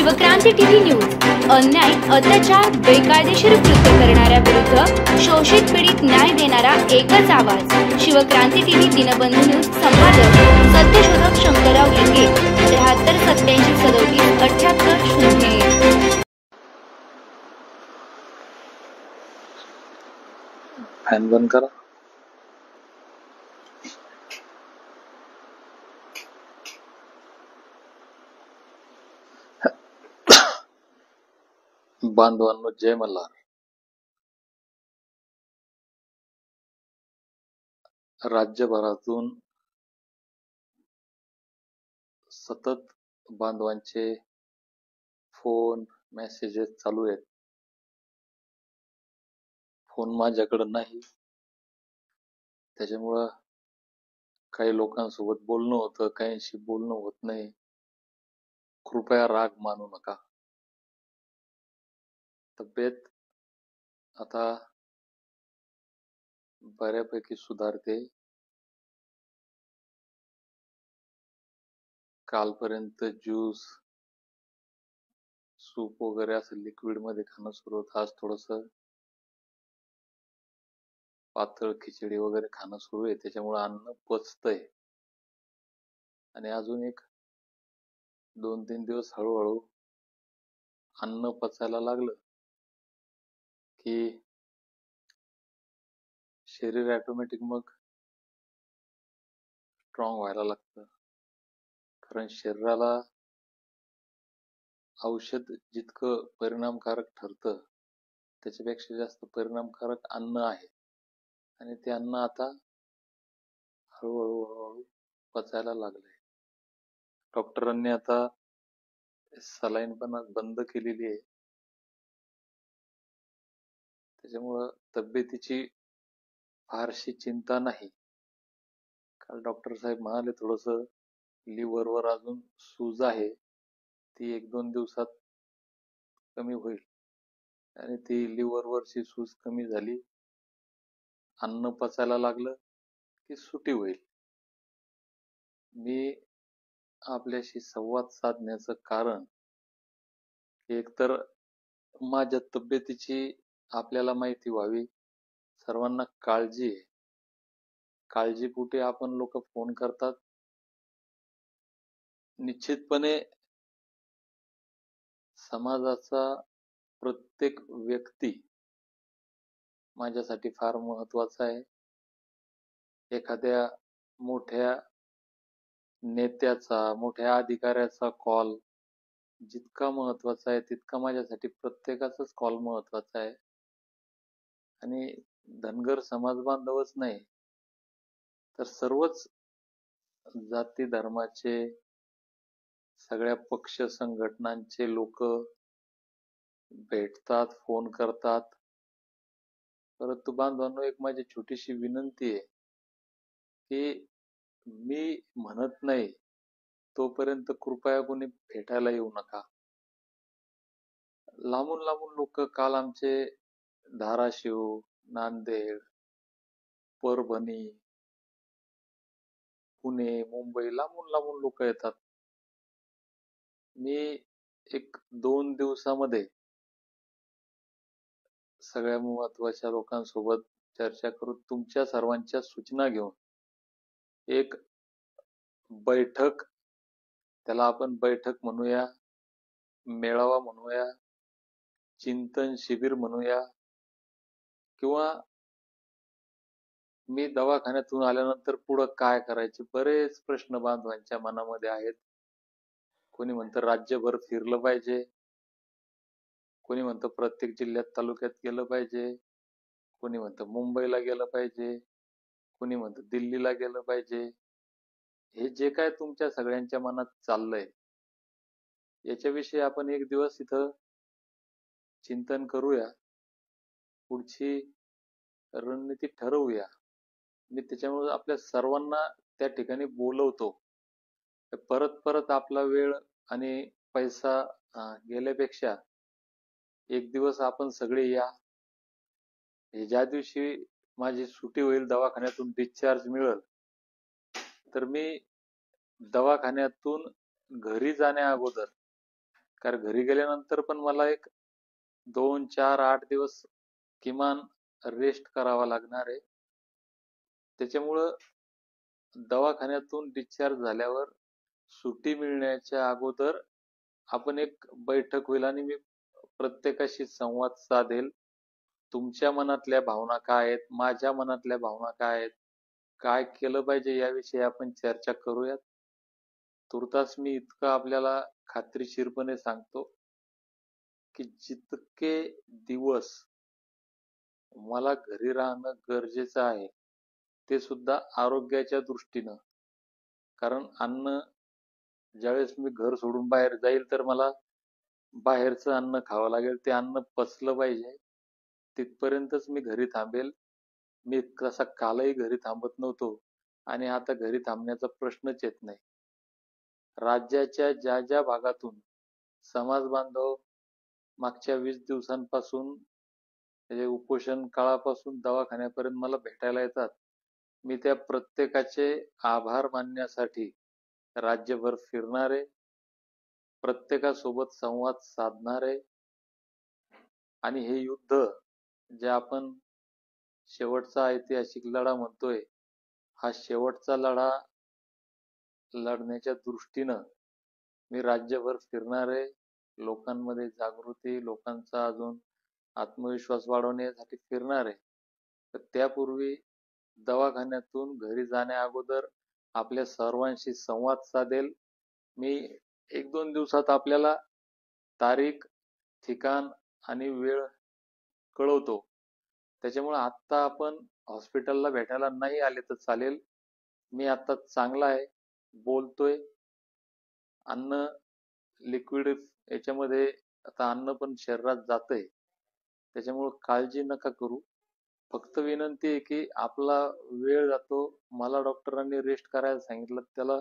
Shivkranti TV news अन्याय, अत्याचार, बेकायदेशीर कृत्य करणाऱ्या विरुद्ध शोषित पीडित न्याय देणारा एकच आवाज। शिवक्रांती टीव्ही दिनबंधू न्यूज संपादक सत्यशोधक शंकरराव लिंगे 73 87 37 78 0। फॅन बंद करा। बांधवांनो, जय मल्हार। राज्यभरातून सतत बांधवांचे फोन मेसेजेस चालू आहेत। फोन माझ्याकडे नाही, त्याच्यामुळं काही लोकांसोबत बोलणं होतं, काहींशी बोलणं होत नाही। कृपया राग मानू नका। तब्येत आता बऱ्यापैकी सुधारते। कालपर्यंत ज्यूस, सूप वगैरे असं लिक्विड मध्ये खाणं सुरू होतं। आज थोडस पातळ खिचडी वगैरे खाणं सुरू आहे, त्याच्यामुळे अन्न पचतंय। आणि अजून एक 2-3 दिवस हळूहळू अन्न पचायला लागलं की शरीर ऑटोमॅटिक मग स्ट्रॉंग व्हायला लागतं। कारण शरीराला औषध जितकं परिणामकारक ठरतं, त्याच्यापेक्षा जास्त परिणामकारक अन्न आहे। आणि ते अन्न आता हळूहळू पचायला लागलंय। डॉक्टरांनी आता सलाईन पण बंद केलेली आहे, त्याच्यामुळं तब्येतीची फारशी चिंता नाही। काल डॉक्टर साहेब म्हणाले थोडस लिव्हरवर अजून सूज आहे, ती 1-2 दिवसात कमी होईल। आणि ती लिव्हरवरची सूज कमी झाली, अन्न पचायला लागलं की सुटी होईल। मी आपल्याशी संवाद साधण्याचं कारण एकतर माझ्या तब्येतीची आपल्याला माहिती व्हावी, सर्वांना काळजी आहे। काळजीपोटी आपण लोक फोन करतात। निश्चितपणे समाजाचा प्रत्येक व्यक्ती माझ्यासाठी फार महत्वाचा आहे। एखाद्या मोठ्या नेत्याचा, मोठ्या अधिकाऱ्याचा कॉल जितका महत्वाचा आहे, तितका माझ्यासाठी प्रत्येकाचाच कॉल महत्वाचा आहे। आणि धनगर समाज बांधवच नाही, तर सर्वच जाती धर्माचे, सगळ्या पक्ष संघटनांचे लोक भेटतात, फोन करतात। परंतु बांधवांनो, एक माझी छोटीशी विनंती आहे की मी म्हणत नाही तोपर्यंत कृपया कोणी भेटायला येऊ नका। लांबून लांबून लोक काल आमचे धाराशिव, नांदेड, परभणी, पुणे, मुंबई, लांबून लांबून लोक येतात। मी 1-2 दिवसामध्ये सगळ्या महत्वाच्या लोकांसोबत चर्चा करून तुमच्या सर्वांच्या सूचना घेऊन एक बैठक, त्याला आपण बैठक म्हणूया, मेळावा म्हणूया, चिंतन शिबिर म्हणूया, किंवा मी दवाखान्यातून आल्यानंतर पुढे काय करायचे बरेच प्रश्न बांधवांच्या मनामध्ये आहेत। कोणी म्हणतं राज्यभर फिरलं पाहिजे, कोणी म्हणतं प्रत्येक जिल्ह्यात तालुक्यात गेलं पाहिजे, कोणी म्हणतं मुंबईला गेलं पाहिजे, कोणी म्हणतं दिल्लीला गेलं पाहिजे। हे जे काय तुमच्या सगळ्यांच्या मनात चाललंय, याच्याविषयी आपण एक दिवस इथं चिंतन करूया, पुढची रणनीती ठरवूया। मी त्याच्यामुळे आपल्या सर्वांना त्या ठिकाणी बोलवतो। परत परत आपला वेळ आणि पैसा गेल्यापेक्षा एक दिवस आपण सगळे या। ज्या दिवशी माझी सुटी होईल, दवाखान्यातून डिस्चार्ज मिळेल, तर मी दवाखान्यातून घरी जाण्या अगोदर कारण घरी गेल्यानंतर पण मला एक 2, 4, 8 दिवस किमान रेस्ट करावा लागणार आहे. त्याच्यामुळं दवाखान्यातून डिस्चार्ज झाल्यावर सुट्टी मिळण्याच्या अगोदर आपण एक बैठक होईल आणि मी प्रत्येकाशी संवाद साधेल. तुमच्या मनातल्या भावना काय आहेत, माझ्या मनातल्या भावना काय आहेत, काय केलं पाहिजे याविषयी आपण चर्चा करूयात. तूर्तास मी इतकं आपल्याला खात्रीशीरपणे सांगतो की जितके दिवस मला घरी राहणं गरजेचं आहे ते सुद्धा आरोग्याच्या दृष्टीनं. कारण ज्यावेळेस मी घर सोडून बाहेर जाईल तर मला बाहेरचं अन्न खावं लागेल, ते अन्न पचलं पाहिजे. तिथपर्यंतच मी घरी थांबेल. मी कसा कालही घरी थांबत नव्हतो आणि आता घरी थांबण्याचा प्रश्नच येत नाही. राज्याच्या ज्या ज्या भागातून समाज बांधव मागच्या 20 दिवसांपासून म्हणजे उपोषण काळापासून दवाखान्यापर्यंत मला भेटायला येतात, मी त्या प्रत्येकाचे आभार मानण्यासाठी राज्यभर फिरणार आहे, प्रत्येकासोबत संवाद साधणार आहे आणि हे युद्ध जे आपण शेवटचा ऐतिहासिक लढा म्हणतोय, हा शेवटचा लढा लढण्याच्या दृष्टीनं मी राज्यभर फिरणार आहे. लोकांमध्ये जागृती, लोकांचा अजून आत्मविश्वास वाढवण्यासाठी फिरणार आहे. तर त्यापूर्वी दवाखान्यातून घरी जाण्या अगोदर आपल्या सर्वांशी संवाद साधेल. मी 1-2 दिवसात आपल्याला तारीख, ठिकाण आणि वेळ कळवतो. त्याच्यामुळे आत्ता आपण हॉस्पिटलला भेटायला नाही आले तर चालेल. मी आता चांगला आहे, बोलतोय. अन्न लिक्विड याच्यामध्ये आता अन्न पण शरीरात जातंय. त्याच्यामुळे काळजी नका करू. फक्त विनंती आहे की आपला वेळ जातो. मला डॉक्टरांनी रेस्ट करायला सांगितलं, त्याला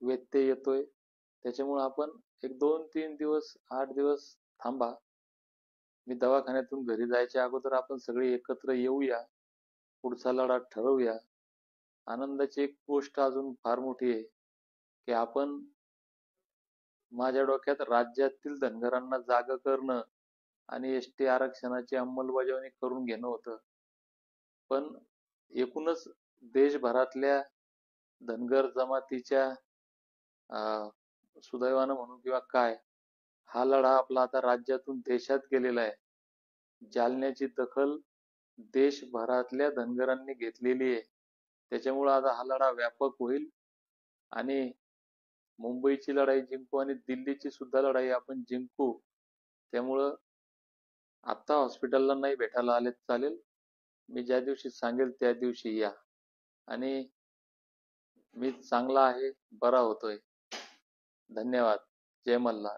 व्यत्यय येतोय. त्याच्यामुळे आपण एक 2-3 दिवस, 8 दिवस थांबा. मी दवाखान्यातून घरी जायच्या अगोदर आपण सगळे एकत्र येऊया, पुढचा लढा ठरवूया. आनंदाची एक गोष्ट अजून फार मोठी आहे की आपण माझ्या डोक्यात राज्यातील धनगरांना जागं करणं आणि एसटी आरक्षणाची अंमलबजावणी करून घेणं होतं. पण एकूणच देशभरातल्या धनगर जमातीच्या सुदैवानं म्हणू किंवा काय, हा लढा आपला आता राज्यातून देशात गेलेला आहे. जालन्याची दखल देशभरातल्या धनगरांनी घेतलेली आहे. त्याच्यामुळे आता हा लढा व्यापक होईल आणि मुंबईची लढाई जिंकू आणि दिल्लीची सुद्धा लढाई आपण जिंकू. त्यामुळं आता हॉस्पिटलला नाही भेटायला आले चालेल. मी ज्या दिवशी सांगेल त्या दिवशी या. आणि मी चांगला आहे, बरा होतोय. धन्यवाद. जय मल्हार.